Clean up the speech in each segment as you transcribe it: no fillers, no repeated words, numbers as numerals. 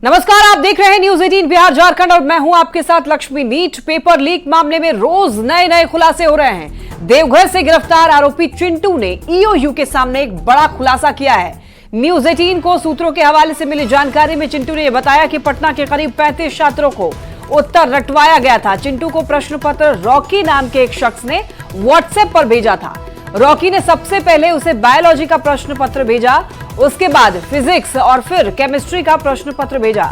नमस्कार, आप देख रहे हैं न्यूज 18 बिहार झारखंड और मैं हूं आपके साथ लक्ष्मी। नीट पेपर लीक मामले में रोज नए नए खुलासे हो रहे हैं। देवघर से गिरफ्तार आरोपी चिंटू ने ईओयू के सामने एक बड़ा खुलासा किया है। न्यूज 18 को सूत्रों के हवाले से मिली जानकारी में चिंटू ने यह बताया कि पटना के करीब 35 छात्रों को उत्तर रटवाया गया था। चिंटू को प्रश्न पत्र रॉकी नाम के एक शख्स ने व्हाट्सएप पर भेजा था। रॉकी ने सबसे पहले उसे बायोलॉजी का प्रश्न पत्र भेजा, उसके बाद फिजिक्स और फिर केमिस्ट्री का प्रश्न पत्र भेजा।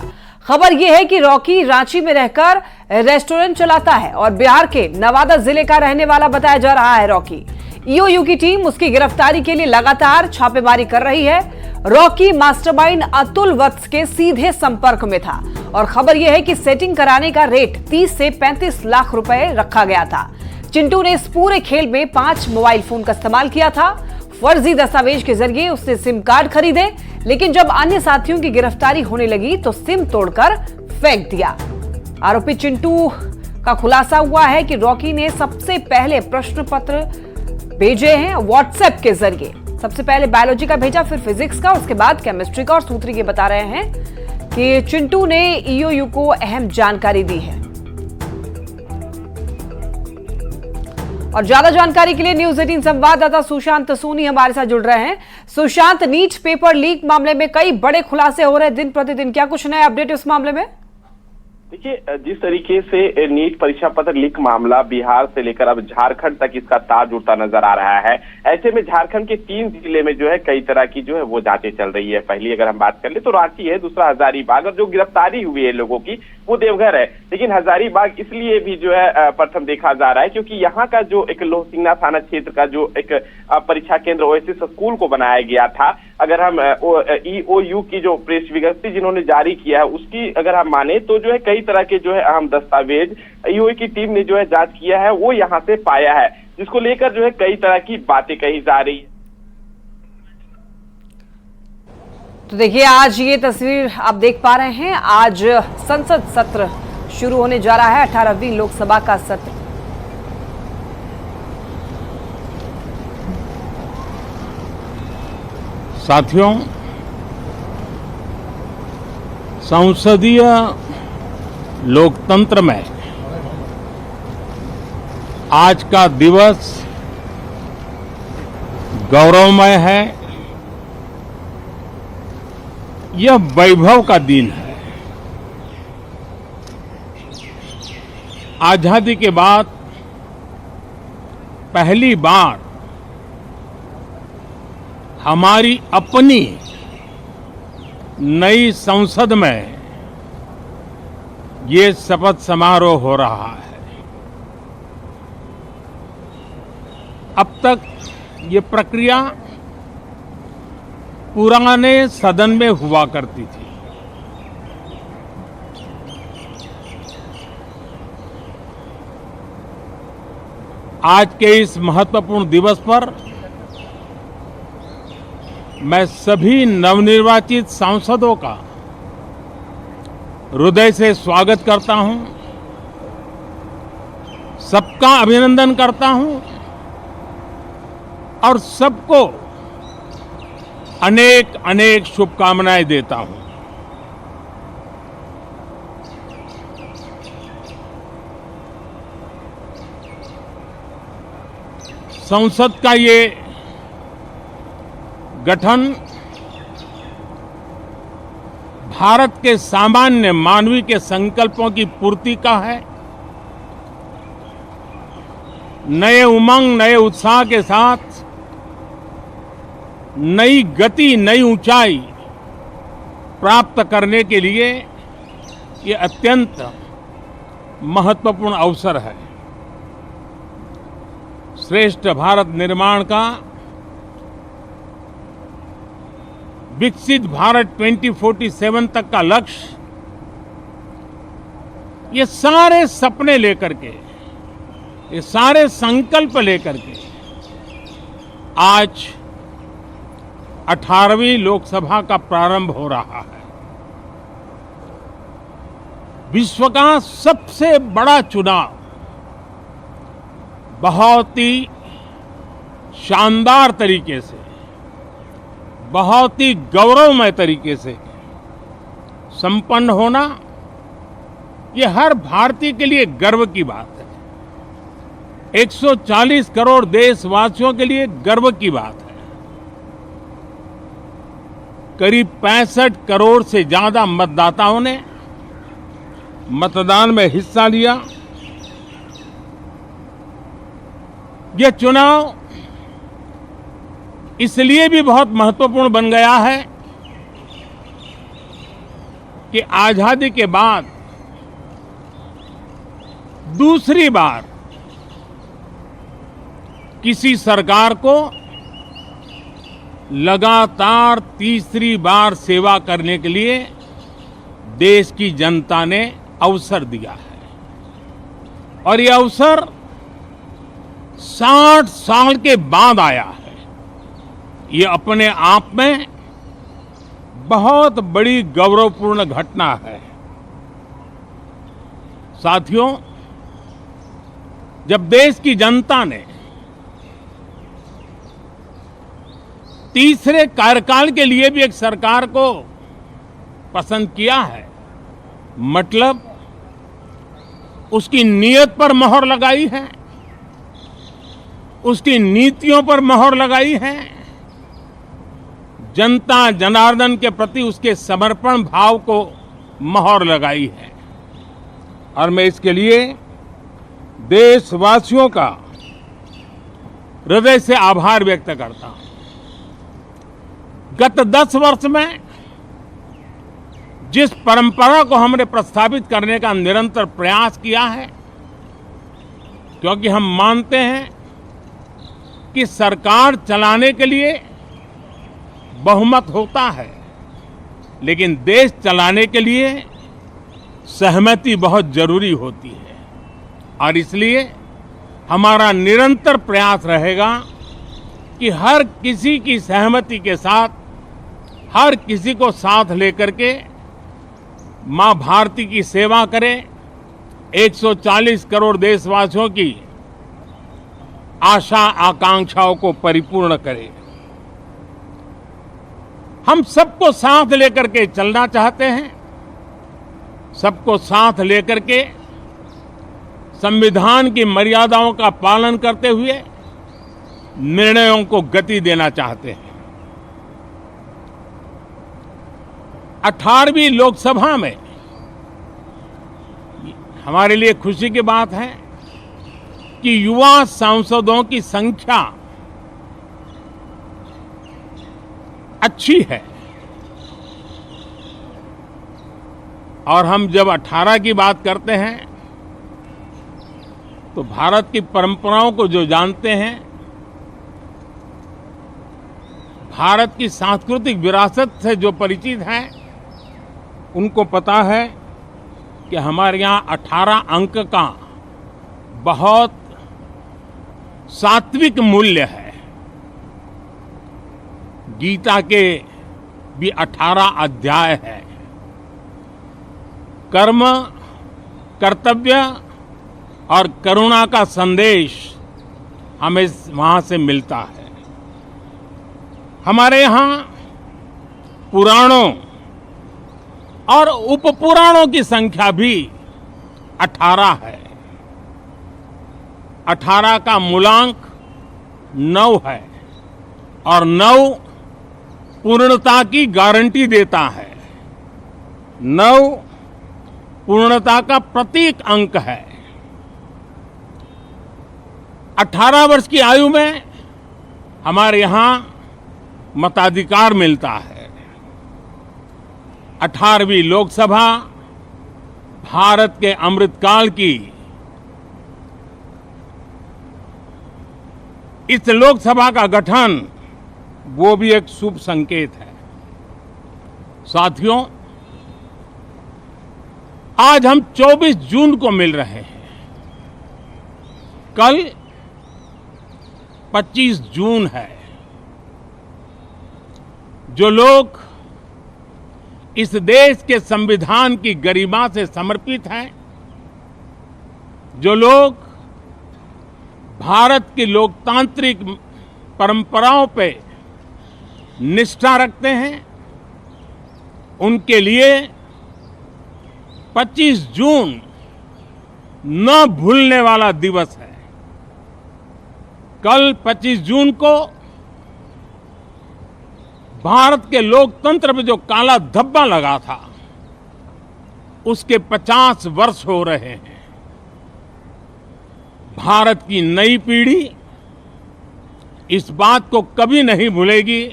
खबर यह है कि रॉकी रांची में रहकर रेस्टोरेंट चलाता है और बिहार के नवादा जिले का रहने वाला बताया जा रहा है। रॉकी ईओयू की टीम उसकी गिरफ्तारी के लिए लगातार छापेमारी कर रही है। रॉकी मास्टरमाइंड अतुल वत्स के सीधे संपर्क में था और खबर यह है कि सेटिंग कराने का रेट 30 से 35 लाख रुपए रखा गया था। चिंटू ने इस पूरे खेल में 5 मोबाइल फोन का इस्तेमाल किया था। फर्जी दस्तावेज के जरिए उसने सिम कार्ड खरीदे, लेकिन जब अन्य साथियों की गिरफ्तारी होने लगी तो सिम तोड़कर फेंक दिया। आरोपी चिंटू का खुलासा हुआ है कि रॉकी ने सबसे पहले प्रश्न पत्र भेजे हैं व्हाट्सएप के जरिए। सबसे पहले बायोलॉजी का भेजा, फिर फिजिक्स का, उसके बाद केमिस्ट्री का। और सूत्र ये बता रहे हैं कि चिंटू ने ईओयू को अहम जानकारी दी है। और ज्यादा जानकारी के लिए न्यूज 18 संवाददाता सुशांत सोनी हमारे साथ जुड़ रहे हैं। सुशांत, नीट पेपर लीक मामले में कई बड़े खुलासे हो रहे हैं दिन प्रतिदिन, क्या कुछ नया अपडेट इस मामले में? देखिए, जिस तरीके से नीट परीक्षा पत्र लीक मामला बिहार से लेकर अब झारखंड तक इसका तार जुड़ता नजर आ रहा है, ऐसे में झारखंड के 3 जिले में जो है कई तरह की जो है वो जांचें चल रही है। पहली अगर हम बात कर ले तो रांची है, दूसरा हजारीबाग, और जो गिरफ्तारी हुई है लोगों की वो देवघर है। लेकिन हजारीबाग इसलिए भी जो है प्रथम देखा जा रहा है क्योंकि यहाँ का जो एक लोहसिंगना थाना क्षेत्र का जो एक परीक्षा केंद्र ओएसिस स्कूल को बनाया गया था, अगर हम ईओयू की जो प्रेस विज्ञप्ति जिन्होंने जारी किया है उसकी अगर हम माने तो जो है कई तरह के जो है अहम दस्तावेज ईओयू की टीम ने जो है जांच किया है वो यहाँ से पाया है, जिसको लेकर जो है कई तरह की बातें कही जा रही है। तो देखिए, आज ये तस्वीर आप देख पा रहे हैं। आज संसद सत्र शुरू होने जा रहा है, 18वीं लोकसभा का सत्र। साथियों, संसदीय लोकतंत्र में आज का दिवस गौरवमय है। यह वैभव का दिन है। आजादी के बाद पहली बार हमारी अपनी नई संसद में ये शपथ समारोह हो रहा है। अब तक ये प्रक्रिया पुराने सदन में हुआ करती थी। आज के इस महत्वपूर्ण दिवस पर मैं सभी नवनिर्वाचित सांसदों का हृदय से स्वागत करता हूं, सबका अभिनंदन करता हूं और सबको अनेक अनेक शुभकामनाएं देता हूं। संसद का ये गठन भारत के सामान्य मानवीय के संकल्पों की पूर्ति का है। नए उमंग, नए उत्साह के साथ नई गति, नई ऊंचाई प्राप्त करने के लिए ये अत्यंत महत्वपूर्ण अवसर है। श्रेष्ठ भारत निर्माण का, विकसित भारत 2047 तक का लक्ष्य, ये सारे सपने लेकर के, ये सारे संकल्प लेकर के आज 18वीं लोकसभा का प्रारंभ हो रहा है। विश्व का सबसे बड़ा चुनाव बहुत ही शानदार तरीके से, बहुत ही गौरवमय तरीके से संपन्न होना ये हर भारतीय के लिए गर्व की बात है। 140 करोड़ देशवासियों के लिए गर्व की बात है। करीब 65 करोड़ से ज्यादा मतदाताओं ने मतदान में हिस्सा लिया। यह चुनाव इसलिए भी बहुत महत्वपूर्ण बन गया है कि आजादी के बाद दूसरी बार किसी सरकार को लगातार तीसरी बार सेवा करने के लिए देश की जनता ने अवसर दिया है। और यह अवसर 60 साल के बाद आया है। ये अपने आप में बहुत बड़ी गौरवपूर्ण घटना है। साथियों, जब देश की जनता ने तीसरे कार्यकाल के लिए भी एक सरकार को पसंद किया है, मतलब उसकी नीयत पर मोहर लगाई है, उसकी नीतियों पर मोहर लगाई है, जनता जनार्दन के प्रति उसके समर्पण भाव को मोहर लगाई है। और मैं इसके लिए देशवासियों का हृदय से आभार व्यक्त करता हूं। गत 10 वर्ष में जिस परंपरा को हमने प्रस्थापित करने का निरंतर प्रयास किया है, क्योंकि हम मानते हैं कि सरकार चलाने के लिए बहुमत होता है, लेकिन देश चलाने के लिए सहमति बहुत जरूरी होती है। और इसलिए हमारा निरंतर प्रयास रहेगा कि हर किसी की सहमति के साथ, हर किसी को साथ लेकर के मां भारती की सेवा करें, 140 करोड़ देशवासियों की आशा आकांक्षाओं को परिपूर्ण करें। हम सबको साथ लेकर के चलना चाहते हैं, सबको साथ लेकर के संविधान की मर्यादाओं का पालन करते हुए निर्णयों को गति देना चाहते हैं। 18वीं लोकसभा में हमारे लिए खुशी की बात है कि युवा सांसदों की संख्या अच्छी है। और हम जब 18 की बात करते हैं तो भारत की परंपराओं को जो जानते हैं, भारत की सांस्कृतिक विरासत से जो परिचित हैं, उनको पता है कि हमारे यहाँ 18 अंक का बहुत सात्विक मूल्य है। गीता के भी 18 अध्याय है। कर्म, कर्तव्य और करुणा का संदेश हमें वहां से मिलता है। हमारे यहाँ पुराणों और उपपुराणों की संख्या भी 18 है। 18 का मूलांक 9 है और 9 पूर्णता की गारंटी देता है। 9 पूर्णता का प्रतीक अंक है। 18 वर्ष की आयु में हमारे यहाँ मताधिकार मिलता है। 18वीं लोकसभा भारत के अमृतकाल की इस लोकसभा का गठन वो भी एक शुभ संकेत है। साथियों, आज हम 24 जून को मिल रहे हैं। कल 25 जून है। जो लोग इस देश के संविधान की गरिमा से समर्पित हैं, जो लोग भारत की लोकतांत्रिक परंपराओं पे निष्ठा रखते हैं, उनके लिए 25 जून न भूलने वाला दिवस है। कल 25 जून को भारत के लोकतंत्र पे जो काला धब्बा लगा था, उसके 50 वर्ष हो रहे हैं। भारत की नई पीढ़ी इस बात को कभी नहीं भूलेगी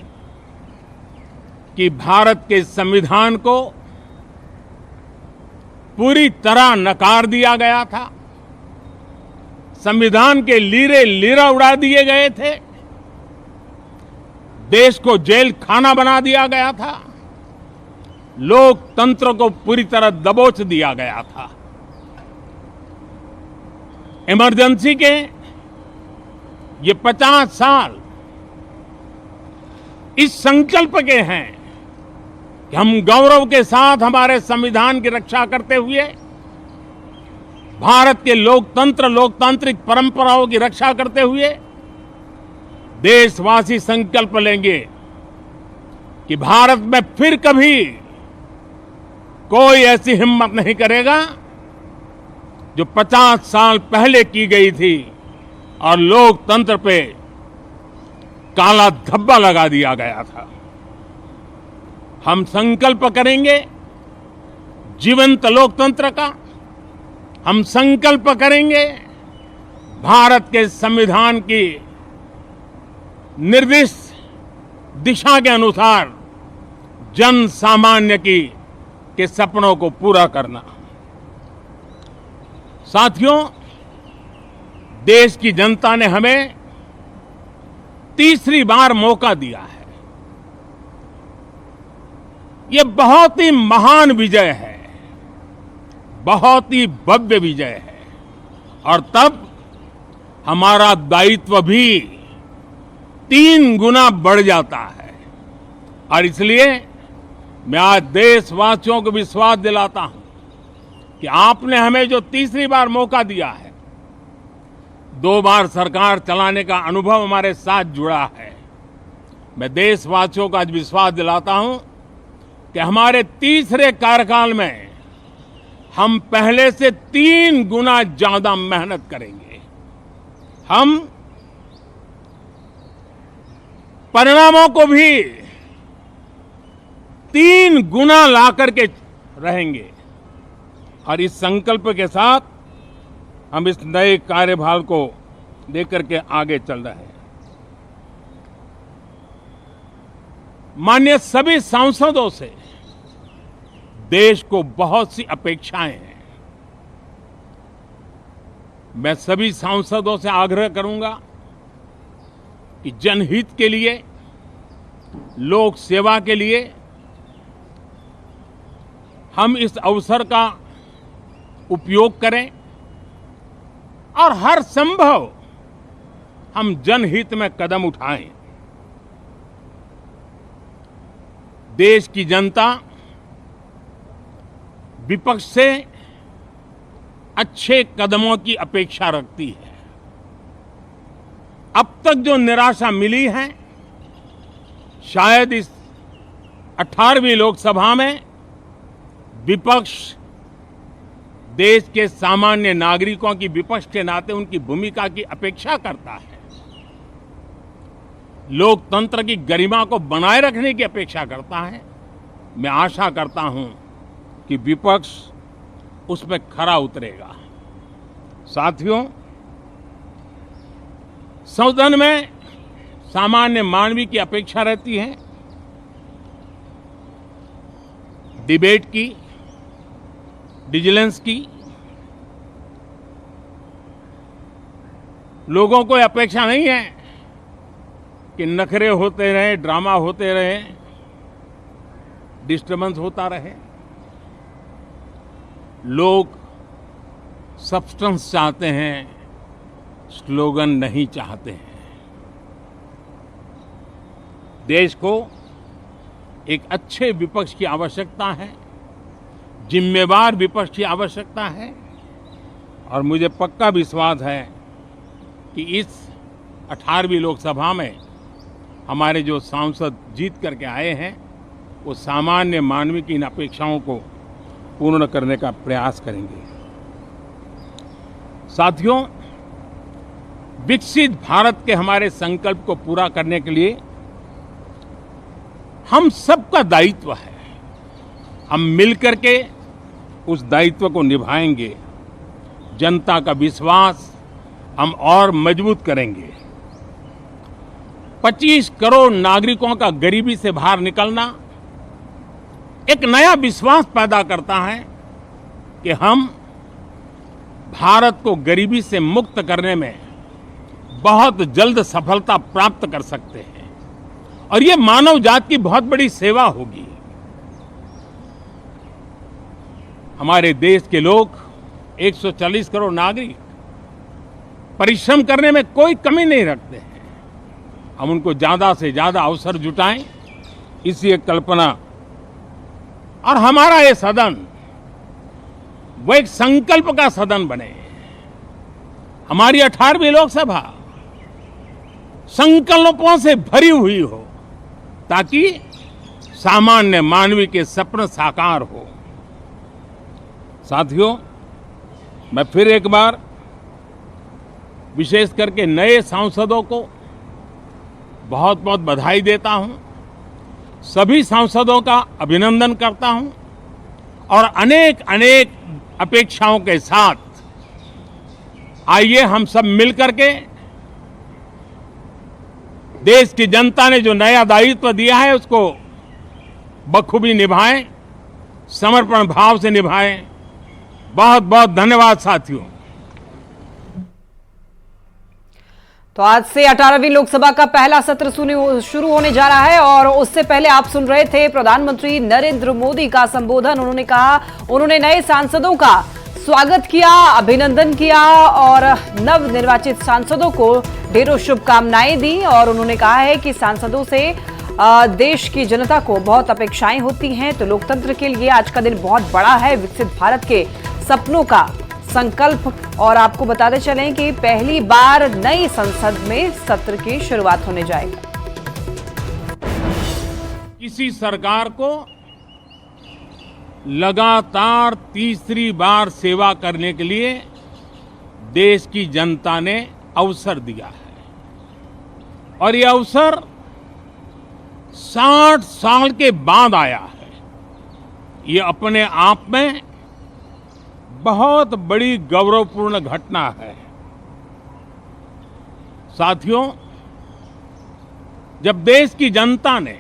कि भारत के संविधान को पूरी तरह नकार दिया गया था, संविधान के लीरे लीरा उड़ा दिए गए थे, देश को जेल खाना बना दिया गया था, लोकतंत्र को पूरी तरह दबोच दिया गया था। इमरजेंसी के ये 50 साल इस संकल्प के हैं कि हम गौरव के साथ हमारे संविधान की रक्षा करते हुए, भारत के लोकतंत्र लोकतांत्रिक परंपराओं की रक्षा करते हुए देशवासी संकल्प लेंगे कि भारत में फिर कभी कोई ऐसी हिम्मत नहीं करेगा जो 50 साल पहले की गई थी और लोकतंत्र पे काला धब्बा लगा दिया गया था। हम संकल्प करेंगे जीवंत लोकतंत्र का, हम संकल्प करेंगे भारत के संविधान की निर्दिष्ट दिशा के अनुसार जन सामान्य के सपनों को पूरा करना। साथियों, देश की जनता ने हमें तीसरी बार मौका दिया है। ये बहुत ही महान विजय है, बहुत ही भव्य विजय है, और तब हमारा दायित्व भी 3 गुना बढ़ जाता है। और इसलिए मैं आज देशवासियों को विश्वास दिलाता हूं कि आपने हमें जो तीसरी बार मौका दिया है, 2 बार सरकार चलाने का अनुभव हमारे साथ जुड़ा है, मैं देशवासियों को आज विश्वास दिलाता हूं कि हमारे तीसरे कार्यकाल में हम पहले से 3 गुना ज्यादा मेहनत करेंगे। हम परिणामों को भी 3 गुना ला करके रहेंगे। और इस संकल्प के साथ हम इस नए कार्यभार को लेकर के आगे चल रहे हैं। माननीय सभी सांसदों से देश को बहुत सी अपेक्षाएं हैं। मैं सभी सांसदों से आग्रह करूंगा कि जनहित के लिए, लोक सेवा के लिए हम इस अवसर का उपयोग करें और हर संभव हम जनहित में कदम उठाएं। देश की जनता विपक्ष से अच्छे कदमों की अपेक्षा रखती है। अब तक जो निराशा मिली है, शायद इस 18वीं लोकसभा में विपक्ष देश के सामान्य नागरिकों की विपक्ष के नाते उनकी भूमिका की अपेक्षा करता है, लोकतंत्र की गरिमा को बनाए रखने की अपेक्षा करता है। मैं आशा करता हूं कि विपक्ष उसमें खरा उतरेगा। साथियों, सदन में सामान्य मानवीय की अपेक्षा रहती है डिबेट की, विजिलेंस की। लोगों को अपेक्षा नहीं है कि नखरे होते रहे, ड्रामा होते रहे, डिस्टर्बेंस होता रहे। लोग सब्सटेंस चाहते हैं, स्लोगन नहीं चाहते हैं। देश को एक अच्छे विपक्ष की आवश्यकता है, जिम्मेवार विपक्ष की आवश्यकता है। और मुझे पक्का विश्वास है कि इस 18वीं लोकसभा में हमारे जो सांसद जीत करके आए हैं, वो सामान्य मानवीय की इन अपेक्षाओं को पूर्ण करने का प्रयास करेंगे। साथियों, विकसित भारत के हमारे संकल्प को पूरा करने के लिए हम सबका दायित्व है। हम मिलकर के उस दायित्व को निभाएंगे। जनता का विश्वास हम और मजबूत करेंगे। 25 करोड़ नागरिकों का गरीबी से बाहर निकलना एक नया विश्वास पैदा करता है कि हम भारत को गरीबी से मुक्त करने में बहुत जल्द सफलता प्राप्त कर सकते हैं और ये मानव जाति की बहुत बड़ी सेवा होगी। हमारे देश के लोग 140 करोड़ नागरिक परिश्रम करने में कोई कमी नहीं रखते हैं। हम उनको ज्यादा से ज्यादा अवसर जुटाएं, इसी एक कल्पना। और हमारा ये सदन वो एक संकल्प का सदन बने। हमारी 18वीं लोकसभा संकल्पों से भरी हुई हो ताकि सामान्य मानवी के सपने साकार हो। साथियों, मैं फिर एक बार विशेष करके नए सांसदों को बहुत बहुत बधाई देता हूं। सभी सांसदों का अभिनंदन करता हूं और अनेक अनेक अपेक्षाओं के साथ आइए हम सब मिलकर के देश की जनता ने जो नया दायित्व दिया है उसको बखूबी निभाएं, समर्पण भाव से निभाएं। बहुत बहुत धन्यवाद साथियों। तो आज से 18वीं लोकसभा का पहला सत्र शुरू होने जा रहा है और उससे पहले आप सुन रहे थे प्रधानमंत्री नरेंद्र मोदी का संबोधन। उन्होंने कहा, उन्होंने नए सांसदों का स्वागत किया, अभिनंदन किया और नव निर्वाचित सांसदों को ढेरों शुभकामनाएं दी और उन्होंने कहा है कि सांसदों से देश की जनता को बहुत अपेक्षाएं होती हैं। तो लोकतंत्र के लिए आज का दिन बहुत बड़ा है, विकसित भारत के सपनों का संकल्प। और आपको बताते चलें कि पहली बार नई संसद में सत्र की शुरुआत होने जाएगी। किसी सरकार को लगातार तीसरी बार सेवा करने के लिए देश की जनता ने अवसर दिया है और यह अवसर 60 साल के बाद आया है। ये अपने आप में बहुत बड़ी गौरवपूर्ण घटना है। साथियों, जब देश की जनता ने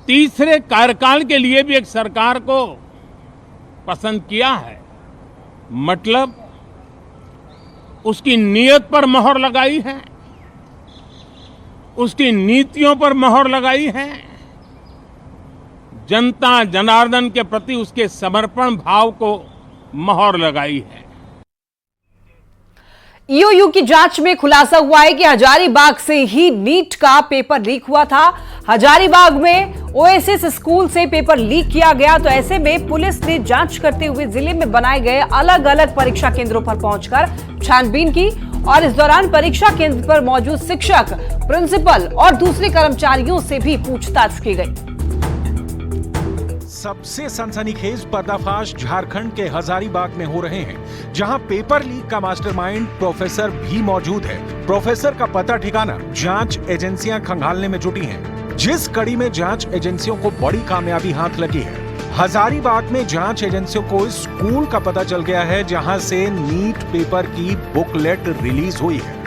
तीसरे कार्यकाल के लिए भी एक सरकार को पसंद किया है, मतलब उसकी नीयत पर मोहर लगाई है, उसकी नीतियों पर मोहर लगाई है, जनता जनार्दन के प्रति उसके समर्पण भाव को मोहर लगाई है। ईओयू की जांच में खुलासा हुआ है कि हजारीबाग से ही नीट का पेपर लीक हुआ था। हजारीबाग में ओएसिस स्कूल से पेपर लीक किया गया। तो ऐसे में पुलिस ने जांच करते हुए जिले में बनाए गए अलग अलग परीक्षा केंद्रों पर पहुंचकर छानबीन की और इस दौरान परीक्षा केंद्र पर मौजूद शिक्षक, प्रिंसिपल और दूसरे कर्मचारियों से भी पूछताछ की गई। सबसे सनसनीखेज पर्दाफाश झारखंड के हजारीबाग में हो रहे हैं, जहां पेपर लीक का मास्टरमाइंड प्रोफेसर भी मौजूद है। प्रोफेसर का पता ठिकाना जांच एजेंसियां खंगालने में जुटी हैं, जिस कड़ी में जांच एजेंसियों को बड़ी कामयाबी हाथ लगी है। हजारीबाग में जांच एजेंसियों को इस स्कूल का पता चल गया है जहां से नीट पेपर की बुकलेट रिलीज हुई है।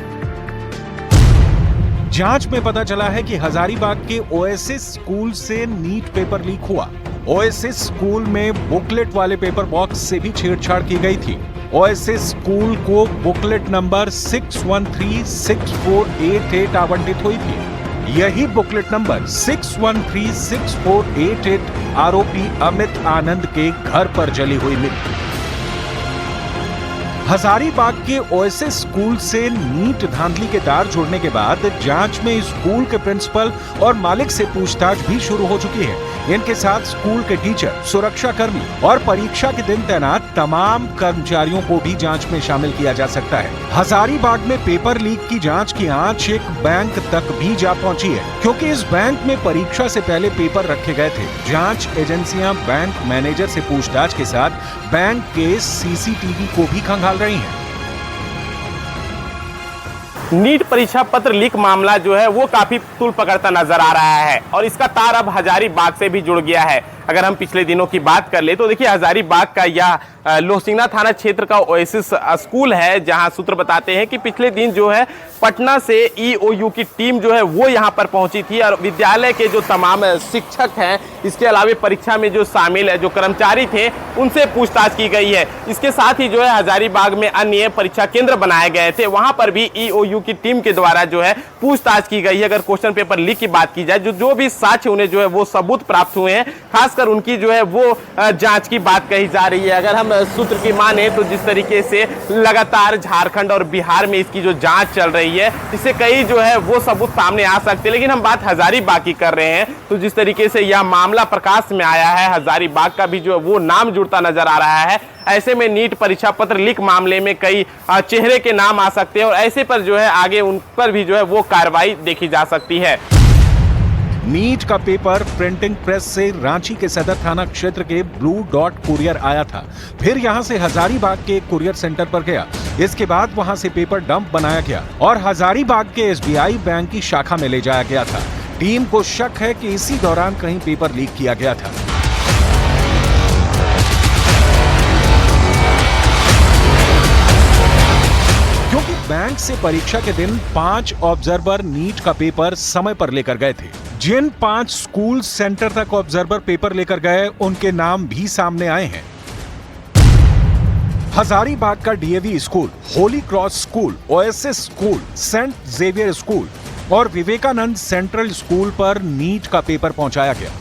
जांच में पता चला है कि हजारीबाग के ओएसिस स्कूल से नीट पेपर लीक हुआ। ओएसिस स्कूल में बुकलेट वाले पेपर बॉक्स से भी छेड़छाड़ की गई थी। ओएसिस स्कूल को बुकलेट नंबर 61364888 आवंटित हुई थी। यही बुकलेट नंबर 61364888 आरोपी अमित आनंद के घर पर जली हुई मिली। हजारीबाग के ओएसएस स्कूल से नीट धांधली के तार जुड़ने के बाद जांच में स्कूल के प्रिंसिपल और मालिक से पूछताछ भी शुरू हो चुकी है। इनके साथ स्कूल के टीचर, सुरक्षा कर्मी और परीक्षा के दिन तैनात तमाम कर्मचारियों को भी जांच में शामिल किया जा सकता है। हजारीबाग में पेपर लीक की जांच की आंच एक बैंक तक भी जा पहुंची है, क्योंकि इस बैंक में परीक्षा से पहले पेपर रखे गए थे। जांच एजेंसियां बैंक मैनेजर से पूछताछ के साथ बैंक के सीसीटीवी को भी खंगाल रही हैं। नीट परीक्षा पत्र लीक मामला जो है वो काफी तूल पकड़ता नजर आ रहा है और इसका तार अब हजारीबाग से भी जुड़ गया है। अगर हम पिछले दिनों की बात कर ले तो देखिए हजारीबाग का यह लोहसिंगना थाना क्षेत्र का ओएसिस स्कूल है, जहां सूत्र बताते हैं कि पिछले दिन जो है पटना से ईओयू की टीम जो है वो यहां पर पहुंची थी और विद्यालय के जो तमाम शिक्षक हैं, इसके अलावा परीक्षा में जो शामिल है जो कर्मचारी थे उनसे पूछताछ की गई है। इसके साथ ही जो है हजारीबाग में अन्य परीक्षा केंद्र बनाए गए थे, वहां पर भी ईओयू की टीम के द्वारा जो है पूछताछ की गई है। अगर क्वेश्चन पेपर लीक की बात की जाए, जो भी साक्ष्य उन्हें जो है वो सबूत प्राप्त हुए हैं, खासकर उनकी जो है वो जांच की बात कही जा रही है। अगर हम सूत्र की माने तो जिस तरीके से लगातार झारखंड और बिहार में इसकी जो जांच चल रही है, इससे कई जो है वो सबूत सामने आ सकते हैं। लेकिन हम बात हजारीबाग की कर रहे हैं तो जिस तरीके से यह मामला प्रकाश में आया है, हजारीबाग का भी जो है वो नाम जुड़ता नजर आ रहा है। ऐसे में नीट परीक्षा पत्र लीक मामले में कई चेहरे के नाम आ सकते हैं और ऐसे पर जो है आगे उन पर भी जो है वो कार्रवाई देखी जा सकती है। नीट का पेपर प्रिंटिंग प्रेस से रांची के सदर थाना क्षेत्र के ब्लू डॉट कुरियर आया था, फिर यहां से हजारीबाग के कुरियर सेंटर पर गया। इसके बाद वहां से पेपर डंप बनाया गया और हजारीबाग के एसबीआई बैंक की शाखा में ले जाया गया था। टीम को शक है कि इसी दौरान कहीं पेपर लीक किया गया था। क्योंकि बैंक से परीक्षा के दिन 5 ऑब्जर्वर नीट का पेपर समय पर लेकर गए थे। जिन 5 स्कूल सेंटर तक ऑब्जर्वर पेपर लेकर गए, उनके नाम भी सामने आए हैं। हजारीबाग का DAV school, Holy Cross school, OSS school, Saint Xavier school और विवेकानंद सेंट्रल स्कूल पर नीट का पेपर पहुंचाया गया।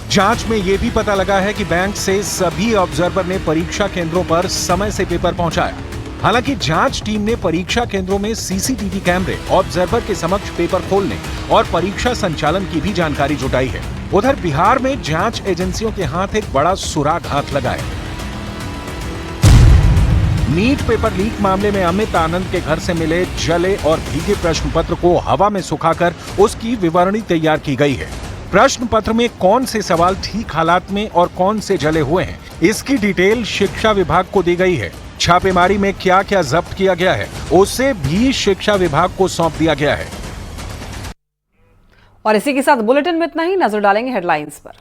जांच में यह भी पता लगा है कि बैंक से सभी ऑब्जर्वर ने परीक्षा केंद्रों पर समय से पेपर पहुंचाया। हालांकि जांच टीम ने परीक्षा केंद्रों में सीसीटीवी कैमरे, ऑब्जर्वर के समक्ष पेपर खोलने और परीक्षा संचालन की भी जानकारी जुटाई है। उधर बिहार में जांच एजेंसियों के हाथ एक बड़ा सुराग हाथ लगा है। नीट पेपर लीक मामले में अमित आनंद के घर से मिले जले और भीगे प्रश्न पत्र को हवा में सुखाकर उसकी विवरणी तैयार की गई है। प्रश्न पत्र में कौन से सवाल ठीक हालात में और कौन से जले हुए हैं, इसकी डिटेल शिक्षा विभाग को दी गई है। छापेमारी में क्या क्या जब्त किया गया है, उसे भी शिक्षा विभाग को सौंप दिया गया है। और इसी के साथ बुलेटिन में इतना ही। नजर डालेंगे हेडलाइंस पर।